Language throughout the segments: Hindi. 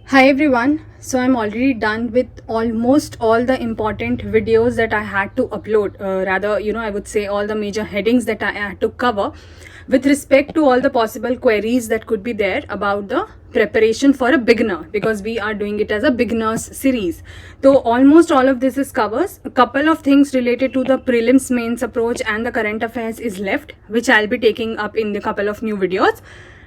Hi everyone. So I'm already done with almost all the important videos that I had to upload. I would say all the major headings that I had to cover with respect to all the possible queries that could be there about the preparation for a beginner, because we are doing it as a beginners series. So almost all of this is covers. A couple of things related to the prelims mains approach and the current affairs is left, which I'll be taking up in the couple of new videos.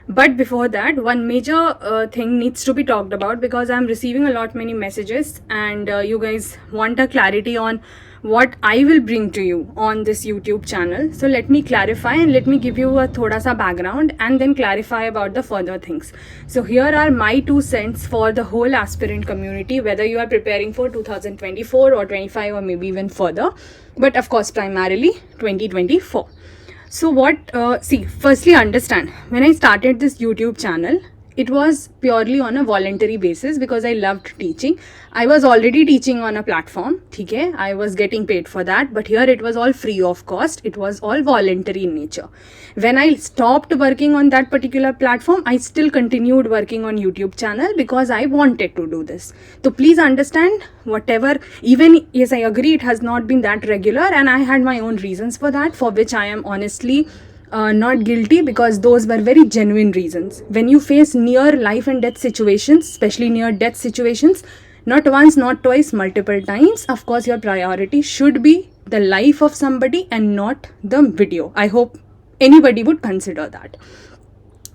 But before that, one major thing needs to be talked about, because I'm receiving a lot many messages and you guys want a clarity on what I will bring to you on this YouTube channel. So let me clarify and let me give you a thoda sa background and then clarify about the further things. So here are my 2 cents for the whole aspirant community, whether you are preparing for 2024 or 25 or maybe even further, but of course primarily 2024. So firstly understand, when I started this YouTube channel, it was purely on a voluntary basis because I loved teaching. I was already teaching on a platform, okay? I was getting paid for that, but here it was all free of cost. It was all voluntary in nature. When I stopped working on that particular platform, I still continued working on YouTube channel because I wanted to do this. So please understand, whatever, even yes, I agree it has not been that regular and I had my own reasons for that, for which I am honestly not guilty, because those were very genuine reasons. When you face near life and death situations, especially near death situations, not once, not twice, multiple times, of course your priority should be the life of somebody and not the video. I hope anybody would consider that.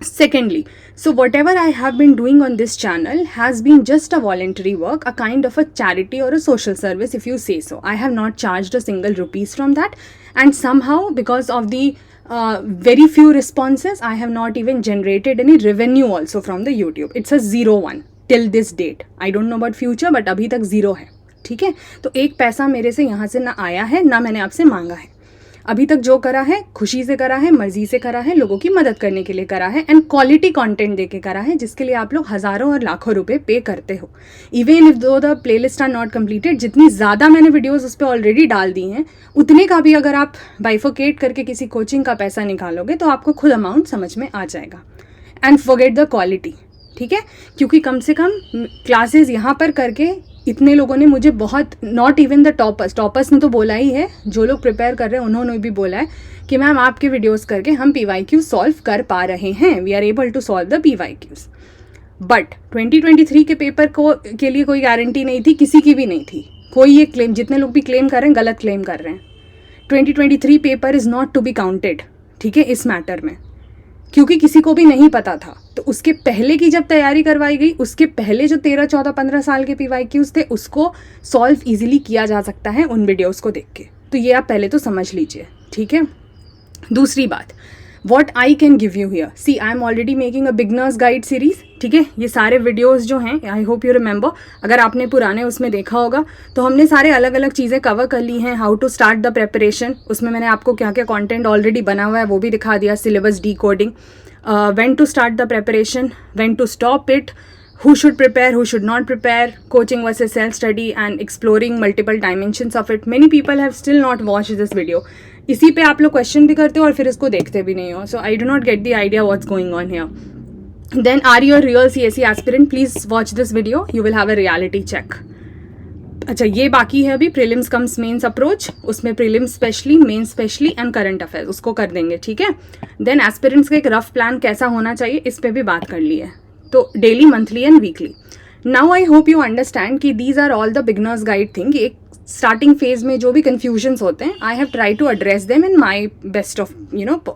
Secondly, so whatever I have been doing on this channel has been just a voluntary work, a kind of a charity or a social service, if you say so. I have not charged a single rupees from that, and somehow because of the very few responses, I have not even generated any revenue also from the YouTube. It's a 0-1 till this date. I don't know about future, but अभी तक 0 है. ठीक है, तो एक पैसा मेरे से यहाँ से ना आया है, ना मैंने आपसे मांगा है. अभी तक जो करा है खुशी से करा है, मर्जी से करा है, लोगों की मदद करने के लिए करा है, एंड क्वालिटी कंटेंट देके करा है, जिसके लिए आप लोग हज़ारों और लाखों रुपए पे करते हो. Even if though the playlist are not completed, जितनी ज़्यादा मैंने वीडियोस उस पर ऑलरेडी डाल दी हैं, उतने का भी अगर आप बाइफोकेट करके किसी कोचिंग का पैसा निकालोगे तो आपको खुद अमाउंट समझ में आ जाएगा. एंड फॉरगेट द क्वालिटी, ठीक है, क्योंकि कम से कम क्लासेस यहाँ पर करके इतने लोगों ने मुझे बहुत, नॉट इवन द टॉपर्स ने तो बोला ही है, जो लोग प्रिपेयर कर रहे हैं उन्होंने भी बोला है कि मैम आपके वीडियोस करके हम PYQ सॉल्व कर पा रहे हैं, we are able to solve the PYQs. But 2023 के पेपर के लिए कोई गारंटी नहीं थी, किसी की भी नहीं थी. कोई ये क्लेम, जितने लोग भी क्लेम कर रहे हैं गलत क्लेम कर रहे हैं. 2023 paper is not to be counted, ठीक है, इस मैटर में, क्योंकि किसी को भी नहीं पता था. तो उसके पहले की जब तैयारी करवाई गई, उसके पहले जो 13, 14, 15 साल के PYQs थे, उसको सॉल्व इजीली किया जा सकता है उन वीडियोस को देख के. तो ये आप पहले तो समझ लीजिए, ठीक है. दूसरी बात, what I can give you here, see I am already making a beginner's guide series, ठीक है. ये सारे वीडियोस जो हैं, आई होप यू रिमेंबर, अगर आपने पुराने उसमें देखा होगा तो हमने सारे अलग अलग चीज़ें कवर कर ली हैं. How to start the preparation, उसमें मैंने आपको क्या क्या कंटेंट ऑलरेडी बना हुआ है वो भी दिखा दिया. Syllabus D coding, when to start the preparation, when to stop it, who should prepare, who should not prepare, coaching versus self-study, and exploring multiple dimensions of it. Many people have still not watched this video. इसी पे आप लोग क्वेश्चन भी करते हो और फिर इसको देखते भी नहीं हो. So I do not get the idea what's going on here. Then are you a real CSE aspirant? Please watch this video. You will have a reality check. अच्छा, ये बाकी है अभी प्रीलिम्स कम्स मेंस अप्रोच, उसमें prelims specially, mains specially and current affairs, उसको कर देंगे, ठीक है. देन एस्पिरेंट्स का एक रफ प्लान कैसा होना चाहिए, इस पर भी बात कर ली है. तो daily, monthly and weekly. Now I hope you understand कि these are all the beginners guide thing. एक स्टार्टिंग फेज में जो भी कन्फ्यूजन्स होते हैं, I have try to address them in my best of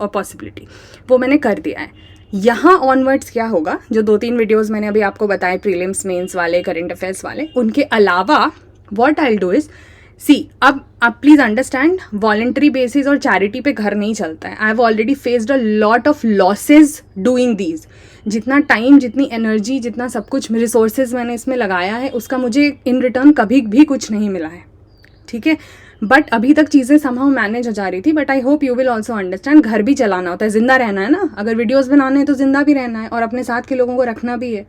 possibility, वो मैंने कर दिया है. यहाँ ऑनवर्ड्स क्या होगा, जो 2-3 वीडियोज़ मैंने अभी आपको बताए प्रीलिम्स मेंस वाले, करंट अफेयर्स वाले, उनके अलावा what I'll do is, see, अब आप प्लीज़ अंडरस्टैंड, वॉलेंट्री बेसिस और चैरिटी पे घर नहीं चलता है. I have already faced a lot of losses doing these. जितना टाइम, जितनी एनर्जी, जितना सब कुछ रिसोर्सेज मैंने इसमें लगाया है, उसका मुझे इन रिटर्न कभी भी कुछ नहीं मिला है, ठीक है. बट अभी तक चीज़ें समहाउ मैनेज हो जा रही थी. But I hope you will also understand, घर भी चलाना होता है, जिंदा रहना है ना. अगर वीडियोज़ बनाने हैं तो जिंदा भी रहना है और अपने साथ के लोगों को रखना भी है.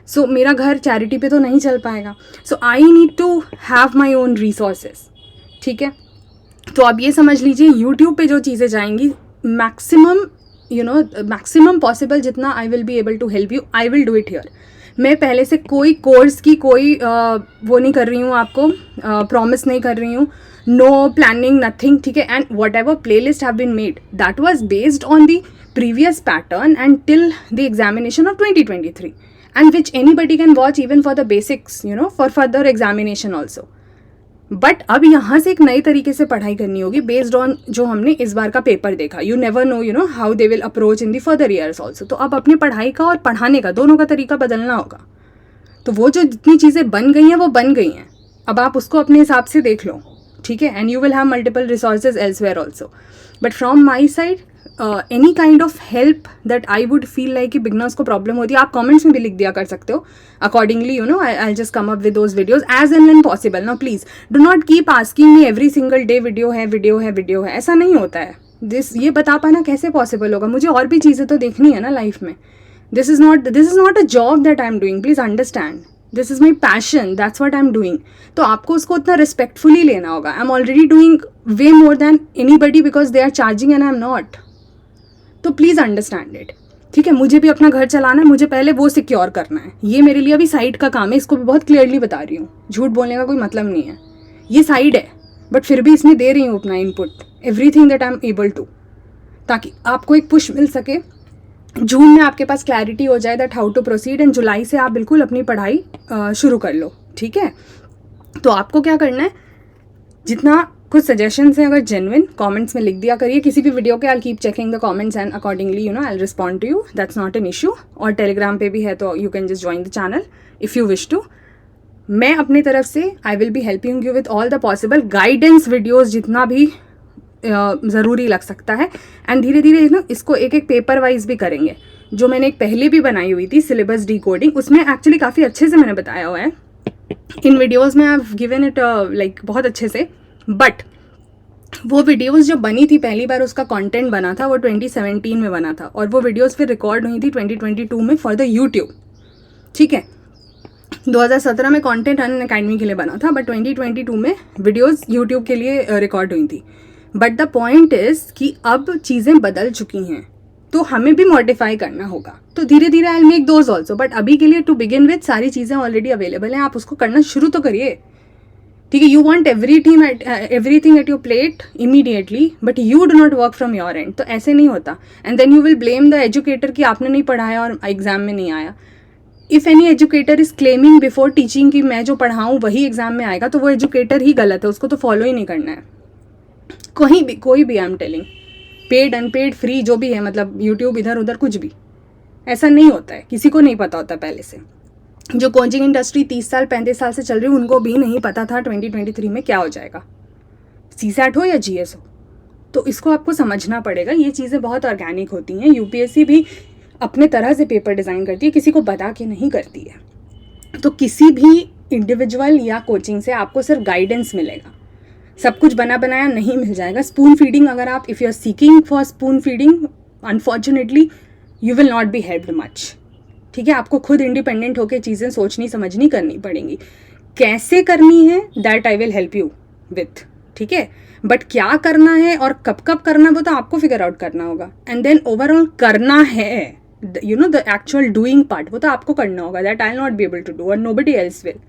सो मेरा घर चैरिटी पे तो नहीं चल पाएगा. So I need to have my own resources, ठीक है. तो आप ये समझ लीजिए, यूट्यूब पे जो चीज़ें जाएंगी, मैक्सिमम मैक्सिमम पॉसिबल जितना I will be able to help you, I will do it here. मैं पहले से कोई कोर्स की कोई वो नहीं कर रही हूँ, आपको प्रॉमिस नहीं कर रही हूँ, नो प्लानिंग नथिंग, ठीक है. And whatever playlist have been made that was based on the previous pattern and till the examination of 2023, and which anybody can watch even for the basics, you know, for further examination also. But अब यहाँ से एक नए तरीके से पढ़ाई करनी होगी बेस्ड ऑन जो हमने इस बार का पेपर देखा. You never know, you know, how they will approach in the further years also. तो अब अपनी पढ़ाई का और पढ़ाने का दोनों का तरीका बदलना होगा. तो वो जो जितनी चीज़ें बन गई हैं वो बन गई हैं, अब आप उसको अपने हिसाब से देख लो, ठीक है. And you will have multiple resources elsewhere also. But from my side any kind of help that I would feel like कि बिगनर्स को प्रॉब्लम होती है, आप कमेंट्स में भी लिख दिया कर सकते हो. Accordingly, you know, I just come up with those videos as and possible. Now please do not keep asking me every single day video है, वीडियो है, वीडियो है. ऐसा नहीं होता है. ये बता पाना कैसे पॉसिबल होगा? मुझे और भी चीज़ें तो देखनी है ना लाइफ में. This is not a job that I am doing, please understand. This is my passion, that's what I am doing. तो आपको उसको उतना रिस्पेक्टफुली लेना होगा. I am already doing way more than anybody because they are charging and I am not. तो प्लीज़ अंडरस्टैंड इट, ठीक है. मुझे भी अपना घर चलाना है, मुझे पहले वो सिक्योर करना है. ये मेरे लिए अभी साइड का काम है, इसको भी बहुत क्लियरली बता रही हूँ. झूठ बोलने का कोई मतलब नहीं है. ये साइड है, बट फिर भी इसमें दे रही हूँ अपना input, everything that I am able to, ताकि आपको एक पुश मिल सके. जून में आपके पास क्लैरिटी हो जाए that how to proceed, and जुलाई से आप बिल्कुल अपनी पढ़ाई शुरू कर लो, ठीक है. तो आपको क्या करना है, जितना कुछ सजेशंस हैं अगर जेन्युइन, कमेंट्स में लिख दिया करिए. किसी भी वीडियो के I keep checking the comments and accordingly, you know, I respond to you. That's not an issue. और टेलीग्राम पे भी है, तो you can just join the channel if you wish to. मैं अपनी तरफ से I will be helping you with all the possible guidance videos, जितना भी ज़रूरी लग सकता है. एंड धीरे धीरे ना इसको एक एक पेपर वाइज भी करेंगे. जो मैंने एक पहले भी बनाई हुई थी सिलेबस डिकोडिंग, उसमें एक्चुअली काफ़ी अच्छे से मैंने बताया हुआ है. इन वीडियोज़ में I have given it like बहुत अच्छे से. बट वो वीडियोस जो बनी थी पहली बार, उसका कंटेंट बना था वो 2017 में बना था, और वो वीडियोस फिर रिकॉर्ड हुई थी 2022 में फॉर द यूट्यूब, ठीक है. 2017 में कंटेंट अनअकैडमी के लिए बना था, बट 2022 में वीडियोस यूट्यूब के लिए रिकॉर्ड हुई थी. बट द पॉइंट इज़ कि अब चीज़ें बदल चुकी हैं, तो हमें भी मॉडिफाई करना होगा. तो धीरे धीरे I will make those also. But अभी के लिए टू बिगिन विद सारी चीज़ें ऑलरेडी अवेलेबल हैं, आप उसको करना शुरू तो करिए, ठीक है. You want everything at your plate immediately, but you do not work from your end. तो ऐसे नहीं होता. And then you will blame the educator कि आपने नहीं पढ़ाया और एग्जाम में नहीं आया. If any educator is claiming before teaching कि मैं जो पढ़ाऊँ वही एग्जाम में आएगा, तो वो एजुकेटर ही गलत है, उसको तो फॉलो ही नहीं करना है. कहीं भी, कोई भी, I am telling, paid unpaid free जो भी है, मतलब यूट्यूब इधर उधर कुछ भी, ऐसा नहीं होता है. किसी को नहीं पता होता पहले से. जो कोचिंग इंडस्ट्री 30 साल 35 साल से चल रही है, उनको भी नहीं पता था 2023 में क्या हो जाएगा, सीसैट हो या जीएस हो. तो इसको आपको समझना पड़ेगा. ये चीज़ें बहुत ऑर्गेनिक होती हैं. यूपीएससी भी अपने तरह से पेपर डिज़ाइन करती है, किसी को बता के नहीं करती है. तो किसी भी इंडिविजुअल या कोचिंग से आपको सिर्फ गाइडेंस मिलेगा, सब कुछ बना बनाया नहीं मिल जाएगा. स्पून फीडिंग, अगर आप if you are seeking for spoon feeding, unfortunately you will not be helped much, ठीक है. आपको खुद इंडिपेंडेंट होकर चीज़ें सोचनी समझनी करनी पड़ेंगी. कैसे करनी है that I will help you with, ठीक है. बट क्या करना है और कब कब करना है वो तो आपको फिगर आउट करना होगा. एंड देन ओवरऑल करना है, you know, the actual doing part, वो तो आपको करना होगा. That I will not be able to do और nobody else will.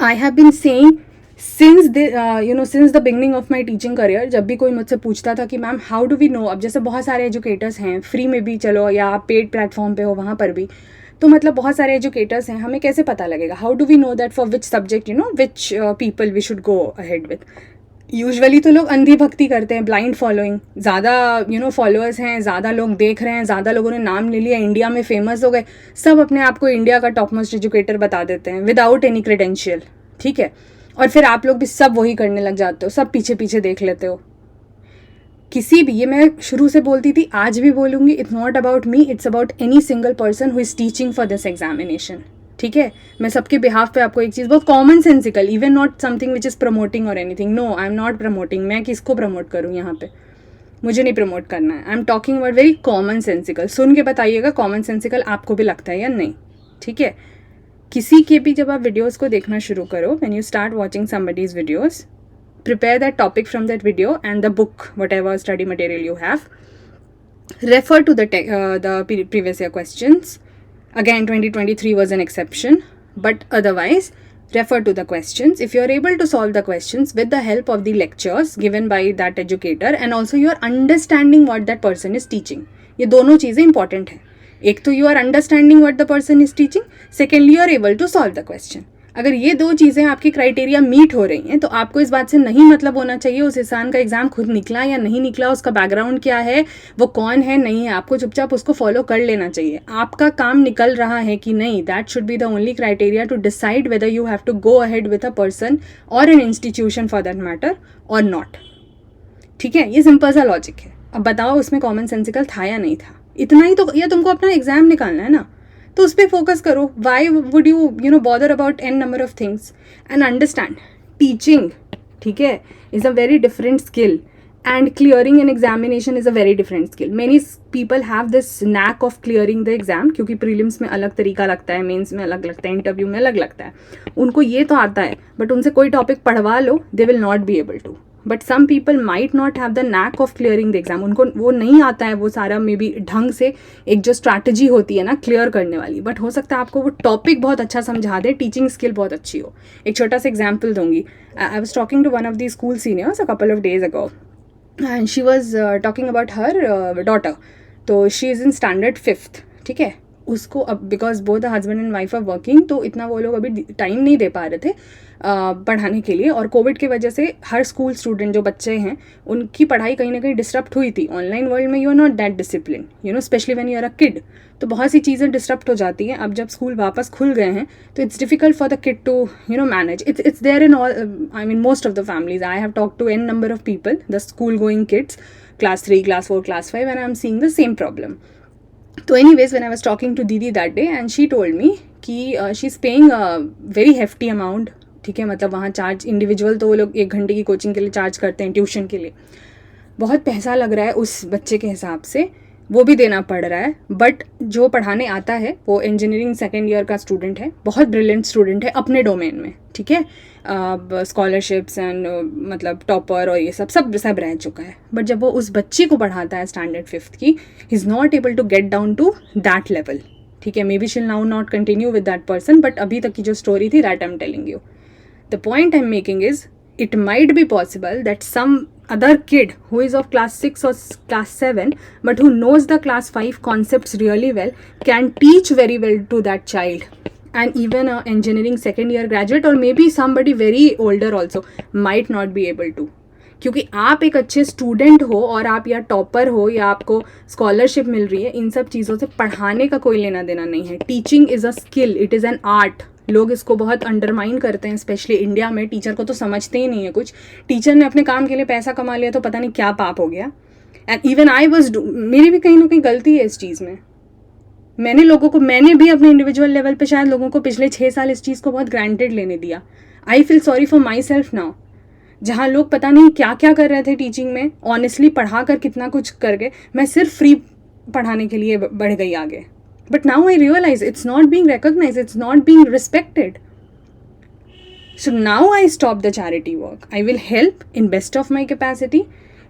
I have been saying since the beginning of my teaching career, जब भी कोई मुझसे पूछता था कि ma'am how do we know, अब जैसे बहुत सारे एजुकेटर्स हैं फ्री में भी, चलो, या आप पेड प्लेटफॉर्म पे हो वहाँ पर भी, तो मतलब बहुत सारे एजुकेटर्स हैं, हमें कैसे पता लगेगा, how do we know that for which subject, you know, which people we should go ahead with. Usually तो लोग अंधी भक्ति करते हैं, ब्लाइंड फॉलोइंग. ज़्यादा यू नो फॉलोअर्स हैं, ज़्यादा लोग देख रहे हैं, ज़्यादा लोगों ने नाम ले लिया, इंडिया में फेमस हो गए, सब अपने आप को इंडिया का टॉप मोस्ट एजुकेटर बता देते हैं विदाउट एनी क्रेडेंशियल, ठीक है. और फिर आप लोग भी सब वही करने लग जाते हो, सब पीछे पीछे देख लेते हो. किसी भी, ये मैं शुरू से बोलती थी, आज भी बोलूँगी, it's not about me, it's about any single person who is teaching for this examination, ठीक है. मैं सबके बिहाफ पे आपको एक चीज़ बहुत common sensical, even not something which is promoting और anything, no, I am not promoting. मैं किसको प्रमोट करूँ यहाँ पे, मुझे नहीं प्रमोट करना है. I am talking about very common sensical. सुन के बताइएगा कॉमन सेंसिकल आपको भी लगता है या नहीं, ठीक है. किसी के भी जब आप वीडियोस को देखना शुरू करो, when you start watching somebody's videos, prepare that topic from that video and the book, whatever study material you have, refer to the previous year questions, Again, 2023 was an exception, but otherwise, refer to the questions. If you are able to solve the questions with the help of the lectures given by that educator and also you are understanding what that person is teaching, ये दोनों चीज़ें important है. एक तो you are understanding what the person is teaching, secondly you are able to solve the question. अगर ये दो चीज़ें आपकी क्राइटेरिया मीट हो रही हैं तो आपको इस बात से नहीं मतलब होना चाहिए उस इंसान का एग्ज़ाम खुद निकला या नहीं निकला, उसका बैकग्राउंड क्या है, वो कौन है नहीं है, आपको चुपचाप उसको फॉलो कर लेना चाहिए. आपका काम निकल रहा है कि नहीं, that should be the only criteria to decide whether you have to go ahead with a person और an institution for that matter और नॉट. ठीक है, ये सिंपल सा लॉजिक है. अब बताओ उसमें कॉमन सेंसिकल था या नहीं था, इतना ही तो. या तुमको अपना एग्जाम निकालना है ना, तो उस पर फोकस करो. Why would you bother about an number of things and understand teaching, ठीक है, is a very different skill and clearing an examination is a very different skill. Many people have this NAAC of clearing the exam, क्योंकि प्रीलिम्स में अलग तरीका लगता है, मेंस में अलग लगता है, इंटरव्यू में अलग लगता है. उनको ये तो आता है, बट उनसे कोई टॉपिक पढ़वा लो, they will not be able to. But some people might not have the knack of clearing the exam. उनको वो नहीं आता है वो सारा मे बी ढंग से, एक जो स्ट्रैटेजी होती है ना क्लियर करने वाली. बट हो सकता है आपको वो टॉपिक बहुत अच्छा समझा दे, टीचिंग स्किल बहुत अच्छी हो. एक छोटा सा एग्जाम्पल दूंगी. I was talking to one of the school seniors a couple of days ago and she was talking about her daughter. तो she is in standard 5th. ठीक है, उसको अब because both the husband and wife are working, तो इतना वो लोग अभी टाइम नहीं दे पा रहे थे पढ़ाने के लिए. और कोविड की वजह से हर स्कूल स्टूडेंट जो बच्चे हैं उनकी पढ़ाई कहीं ना कहीं डिस्टर्ब हुई थी. ऑनलाइन वर्ल्ड में you are not that discipline, you know, specially when you are a kid. तो बहुत सी चीज़ें डिस्टर्ब हो जाती हैं. अब जब स्कूल वापस खुल गए हैं तो it's difficult for the kid to manage. It's there in all, I mean most of the families. I have talk to an number of people, the school going kids, class 3, class 4, class 5, and I'm seeing the same problem. So anyways, when I was talking to Didi that day and she told me कि she's paying a very hefty amount. ठीक है, मतलब वहाँ चार्ज इंडिविजुअल तो वो लोग 1 घंटे की कोचिंग के लिए चार्ज करते हैं, ट्यूशन के लिए बहुत पैसा लग रहा है उस बच्चे के हिसाब से, वो भी देना पड़ रहा है. बट जो पढ़ाने आता है वो इंजीनियरिंग 2nd ईयर का स्टूडेंट है, बहुत ब्रिलियंट स्टूडेंट है अपने डोमेन में. ठीक है, स्कॉलरशिप्स एंड मतलब टॉपर और ये सब रह चुका है. बट जब वो उस बच्ची को पढ़ाता है स्टैंडर्ड 5th की, he is not able to get down to that level. ठीक है, maybe she'll now not continue with that person, but अभी तक की जो स्टोरी थी that I am telling you. The point I am making is it might be possible that some other kid who is of class 6 or class 7 but who knows the class 5 concepts really well can teach very well to that child, and even a engineering 2nd year graduate or maybe somebody very older also might not be able to. क्योंकि आप एक अच्छे स्टूडेंट हो और आप या टॉपर हो या आपको स्कॉलरशिप मिल रही है, इन सब चीज़ों से पढ़ाने का कोई लेना देना नहीं है. Teaching is a skill, it is an art. लोग इसको बहुत अंडरमाइन करते हैं, स्पेशली इंडिया में. टीचर को तो समझते ही नहीं है कुछ. टीचर ने अपने काम के लिए पैसा कमा लिया तो पता नहीं क्या पाप हो गया. एंड इवन आई वॉज, मेरी भी कहीं ना कहीं गलती है इस चीज़ में. मैंने भी अपने इंडिविजुअल लेवल पे शायद लोगों को पिछले 6 साल इस चीज़ को बहुत ग्रांटेड लेने दिया. आई feel sorry for my self now. जहाँ लोग पता नहीं क्या क्या कर रहे थे टीचिंग में, ऑनेस्टली पढ़ा कर कितना कुछ कर गए, मैं सिर्फ फ्री पढ़ाने के लिए बढ़ गई आगे. But now I realize it's not being recognized, it's not being respected. So now I stop the charity work. I will help in best of my capacity.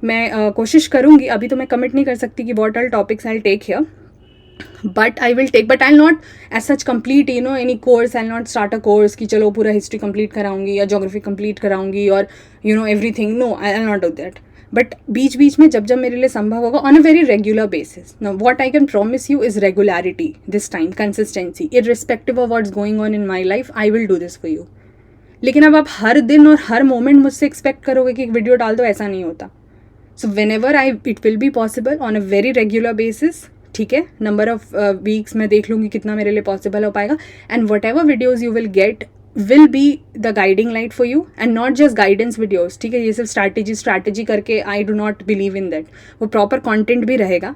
मैं कोशिश करूँगी, अभी तो मैं कमिट नहीं कर सकती कि what all topics I'll take here. But I will take, but I'll not as such complete any course. I'll not start a course कि चलो पूरा history complete कराऊंगी या geography complete कराऊंगी और everything. No, I'll not do that. But बीच बीच में जब मेरे लिए संभव होगा, on a very regular basis. Now what I can promise you is regularity this time, consistency. Irrespective of what's going on in my life, I will do this for you. लेकिन अब आप हर दिन और हर मोमेंट मुझसे एक्सपेक्ट करोगे कि एक वीडियो डाल दो, ऐसा नहीं होता. So when ever it will be possible on a very regular basis. ठीक है, नंबर ऑफ वीक्स मैं देख लूँगी कितना मेरे लिए पॉसिबल हो पाएगा. And what ever videos you will get will be the guiding light for you and not just guidance videos. ठीक है, ये सिर्फ स्ट्रैटेजी करके I do not believe in that. वो प्रॉपर कंटेंट भी रहेगा,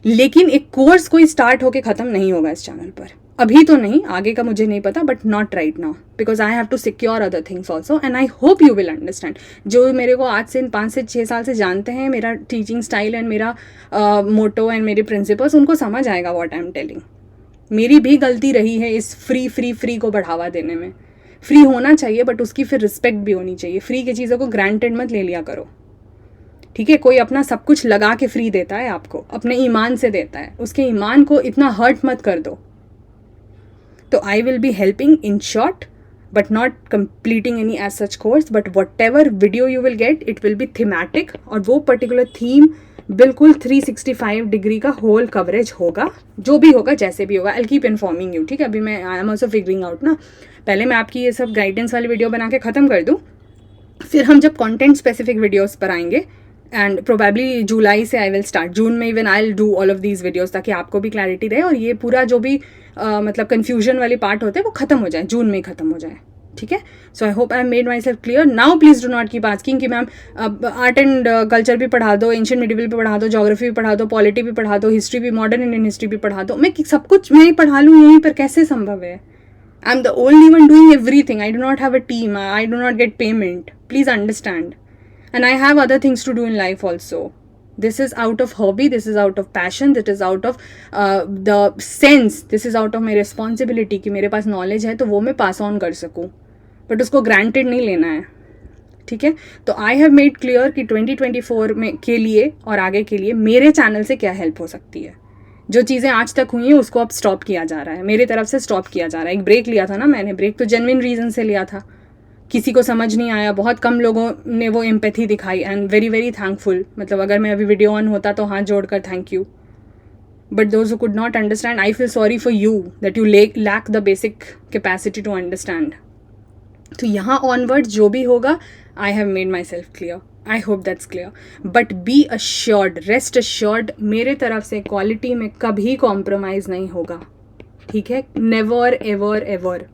लेकिन एक कोर्स कोई स्टार्ट होके ख़त्म नहीं होगा इस चैनल पर. अभी तो नहीं, आगे का मुझे नहीं पता, but not right now because I have to secure other things also. And I hope you will understand. जो मेरे को आज से 5 से 6 साल से जानते हैं, मेरा टीचिंग स्टाइल एंड मेरा मोटो एंड मेरे प्रिंसिपल्स, उनको समझ आएगा वॉट आई एम टेलिंग. मेरी भी गलती रही है इस फ्री को बढ़ावा देने में. फ्री होना चाहिए बट उसकी फिर रिस्पेक्ट भी होनी चाहिए. फ्री की चीज़ों को ग्रांटेड मत ले लिया करो. ठीक है, कोई अपना सब कुछ लगा के फ्री देता है आपको, अपने ईमान से देता है, उसके ईमान को इतना हर्ट मत कर दो. तो आई will be helping in short but not completing any as such course, but whatever video you will get it will be thematic, और वो particular theme बिल्कुल 365 डिग्री का होल कवरेज होगा, जो भी होगा जैसे भी होगा। आई कीप इन्फॉर्मिंग यू, ठीक है। अभी मैं I am also figuring out ना, पहले मैं आपकी ये सब गाइडेंस वाली वीडियो बना के ख़त्म कर दूँ, फिर हम जब कंटेंट स्पेसिफिक वीडियोस पर आएंगे, एंड प्रोबेबली जुलाई से आई विल स्टार्ट, जून में even I will do all of these videos, ताकि आपको भी क्लैरिटी रहे और ये पूरा जो भी मतलब कन्फ्यूजन वाली पार्ट होते हैं वो ख़त्म हो जाए, जून में ही ख़त्म हो जाए, ठीक है। So I hope I made myself clear. Now please do not keep asking कि मैम आर्ट एंड कल्चर भी पढ़ा दो, एंशियंट मिडिवल भी पढ़ा दो, ज्योग्राफी भी पढ़ा दो, पॉलिटी भी पढ़ा दो, हिस्ट्री भी, मॉडर्न इंडियन हिस्ट्री भी पढ़ा दो। मैं सब कुछ मैं ही पढ़ा लूँ यहीं पर, कैसे संभव है? I am the only one doing everything, I do not have a team, I do not gate payment, please understand, and I have other things to do in life also. This is out of hobby, this is out of passion, this is out of the sense, this is out of my responsibility कि मेरे पास knowledge है तो वो मैं pass on कर सकूँ, but उसको granted नहीं लेना है, ठीक है। तो I have made clear कि 2024 में के लिए और आगे के लिए मेरे चैनल से क्या हेल्प हो सकती है। जो चीज़ें आज तक हुई हैं उसको अब स्टॉप किया जा रहा है, मेरी तरफ से स्टॉप किया जा रहा है। एक ब्रेक लिया था ना मैंने, ब्रेक तो जेन्युइन रीज़न से लिया था, किसी को समझ नहीं आया, बहुत कम लोगों ने वो एम्पैथी दिखाई, एंड वेरी वेरी थैंकफुल। मतलब अगर मैं अभी वीडियो ऑन होता तो हाथ जोड़कर thank you, but those who could not understand, I feel sorry for you that you lack the basic capacity to understand. तो यहाँ ऑनवर्ड जो भी होगा, I have made myself clear, I hope that's clear, but be assured, rest assured, मेरे तरफ से क्वालिटी में कभी कॉम्प्रोमाइज़ नहीं होगा, ठीक है। Never ever ever.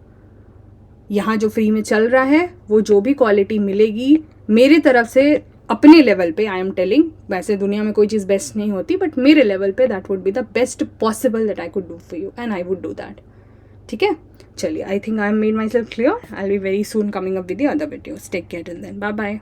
यहाँ जो फ्री में चल रहा है वो जो भी क्वालिटी मिलेगी मेरे तरफ से अपने लेवल पे, आई एम टेलिंग, वैसे दुनिया में कोई चीज़ बेस्ट नहीं होती, बट मेरे लेवल पे that would be the best possible that I could do for you, and I would do that, ठीक है। चलिए, I think I am made myself clear, I will be very soon coming up with the other videos. Take care till then, bye bye.